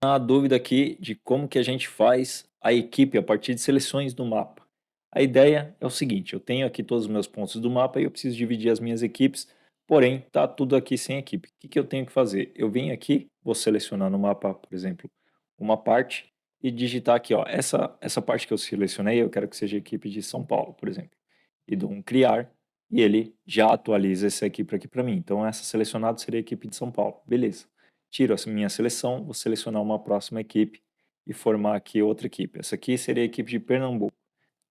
A dúvida aqui de como que a gente faz a equipe a partir de seleções do mapa. A ideia é o seguinte, eu tenho aqui todos os meus pontos do mapa e eu preciso dividir as minhas equipes, porém está tudo aqui sem equipe. O que que eu tenho que fazer? Eu venho aqui, vou selecionar no mapa, por exemplo, uma parte e digitar aqui, ó, essa parte que eu selecionei, eu quero que seja a equipe de São Paulo, por exemplo. E dou um criar e ele já atualiza essa equipe aqui para mim. Então essa selecionada seria a equipe de São Paulo. Beleza. Tiro a minha seleção, vou selecionar uma próxima equipe e formar aqui outra equipe. Essa aqui seria a equipe de Pernambuco.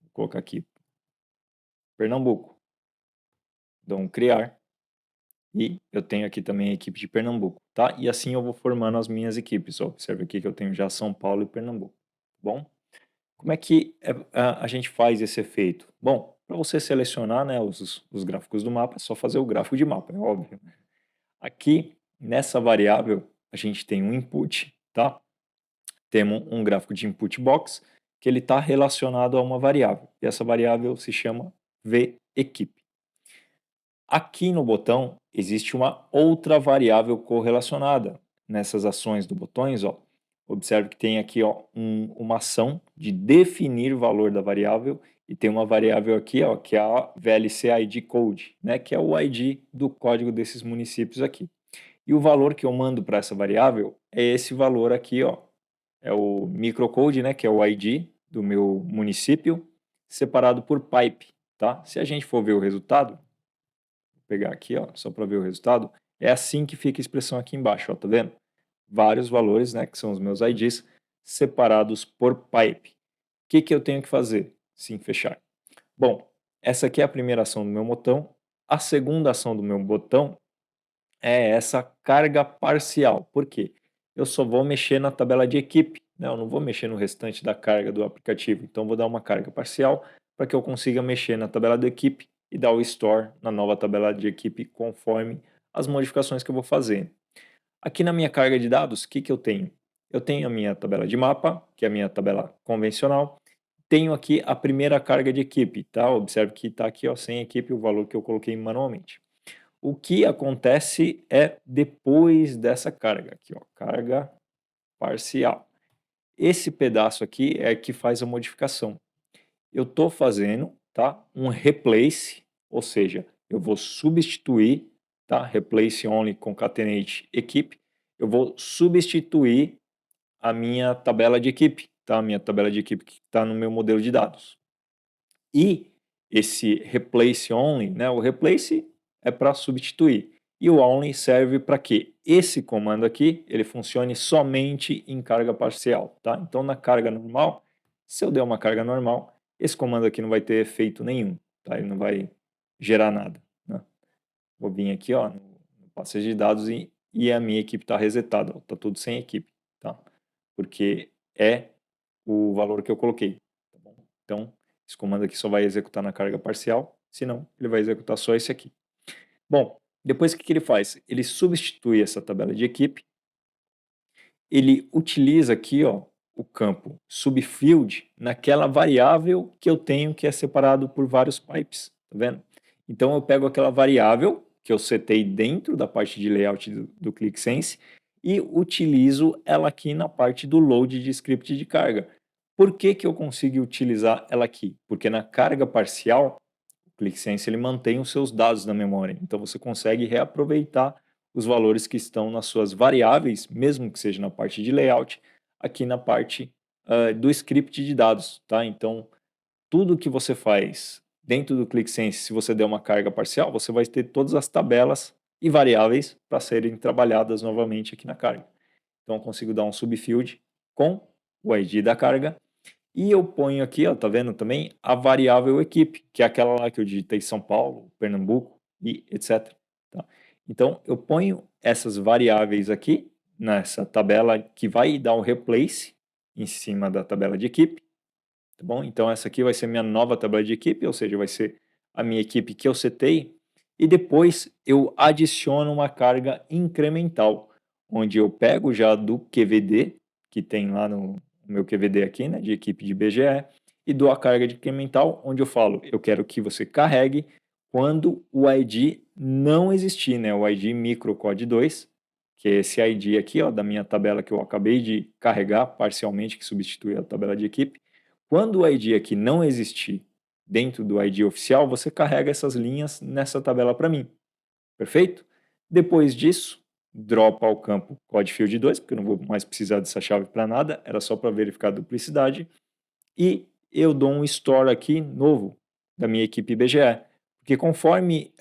Vou colocar aqui Pernambuco. Dou um criar e eu tenho aqui também a equipe de Pernambuco, tá? E assim eu vou formando as minhas equipes. Ó, observe aqui que eu tenho já São Paulo e Pernambuco, tá bom? Como é que a gente faz esse efeito? Bom, para você selecionar, né, os gráficos do mapa, é só fazer o gráfico de mapa, é óbvio. Aqui, nessa variável, a gente tem um input, tá? Temos um gráfico de input box que ele está relacionado a uma variável. E essa variável se chama vEquipe. Aqui no botão existe uma outra variável correlacionada. Nessas ações do botões, ó, observe que tem aqui ó, uma ação de definir o valor da variável e tem uma variável aqui ó, que é a VLC ID Code, né, que é o ID do código desses municípios aqui. E o valor que eu mando para essa variável é esse valor aqui, ó, é o microcode, né, que é o ID do meu município, separado por pipe, tá? Se a gente for ver o resultado, vou pegar aqui, ó, só para ver o resultado, é assim que fica a expressão aqui embaixo, ó, tá vendo? Vários valores, né, que são os meus IDs, separados por pipe. O que que eu tenho que fazer? Sim, fechar. Bom, essa aqui é a primeira ação do meu botão. A segunda ação do meu botão é essa carga parcial. Por quê? Eu só vou mexer na tabela de equipe, né? Eu não vou mexer no restante da carga do aplicativo. Então, vou dar uma carga parcial para que eu consiga mexer na tabela da equipe e dar o store na nova tabela de equipe conforme as modificações que eu vou fazer. Aqui na minha carga de dados, o que que eu tenho? Eu tenho a minha tabela de mapa, que é a minha tabela convencional. Tenho aqui a primeira carga de equipe, tá? Observe que está aqui ó, sem equipe o valor que eu coloquei manualmente. O que acontece é depois dessa carga aqui, ó, carga parcial. Esse pedaço aqui é que faz a modificação. Eu estou fazendo, tá, um replace, ou seja, eu vou substituir, tá, replace only concatenate equipe, eu vou substituir a minha tabela de equipe, tá, a minha tabela de equipe que está no meu modelo de dados. E esse replace only, né, o replace é para substituir. E o only serve para que esse comando aqui, ele funcione somente em carga parcial, tá? Então, na carga normal, se eu der uma carga normal, esse comando aqui não vai ter efeito nenhum, tá? Ele não vai gerar nada, né? Vou vir aqui, ó, no passeio de dados e a minha equipe está resetada, está tudo sem equipe, tá? Porque é o valor que eu coloquei, tá bom? Então, esse comando aqui só vai executar na carga parcial, senão ele vai executar só esse aqui. Bom, depois o que ele faz? Ele substitui essa tabela de equipe, ele utiliza aqui ó, o campo subfield naquela variável que eu tenho que é separado por vários pipes, tá vendo? Então eu pego aquela variável que eu setei dentro da parte de layout do ClickSense e utilizo ela aqui na parte do load de script de carga. Por que que eu consigo utilizar ela aqui? Porque na carga parcial ClickSense ele mantém os seus dados na memória, então você consegue reaproveitar os valores que estão nas suas variáveis, mesmo que seja na parte de layout, aqui na parte do script de dados, tá? Então, tudo que você faz dentro do ClickSense, se você der uma carga parcial, você vai ter todas as tabelas e variáveis para serem trabalhadas novamente aqui na carga. Então, eu consigo dar um subfield com o ID da carga e eu ponho aqui, ó, tá vendo também, a variável equipe, que é aquela lá que eu digitei São Paulo, Pernambuco e etc. Tá? Então, eu ponho essas variáveis aqui nessa tabela que vai dar o replace em cima da tabela de equipe, tá bom? Então, essa aqui vai ser minha nova tabela de equipe, ou seja, vai ser a minha equipe que eu setei, e depois eu adiciono uma carga incremental, onde eu pego já do QVD, que tem lá no meu QVD aqui, né, de equipe de BGE, e dou a carga de incremental, onde eu falo, eu quero que você carregue quando o ID não existir, né, o ID microcode 2, que é esse ID aqui, ó, da minha tabela que eu acabei de carregar parcialmente, que substitui a tabela de equipe. Quando o ID aqui não existir dentro do ID oficial, você carrega essas linhas nessa tabela para mim, perfeito? Depois disso, dropa ao campo Code Field 2, porque eu não vou mais precisar dessa chave para nada, era só para verificar a duplicidade, e eu dou um store aqui novo da minha equipe BGE, porque conforme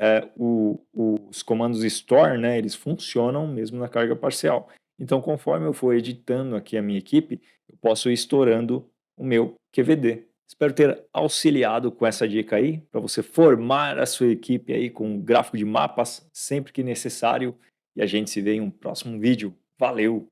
os comandos store, né, eles funcionam mesmo na carga parcial. Então, conforme eu for editando aqui a minha equipe, eu posso ir estourando o meu QVD. Espero ter auxiliado com essa dica aí, para você formar a sua equipe aí com um gráfico de mapas sempre que necessário. E a gente se vê em um próximo vídeo. Valeu!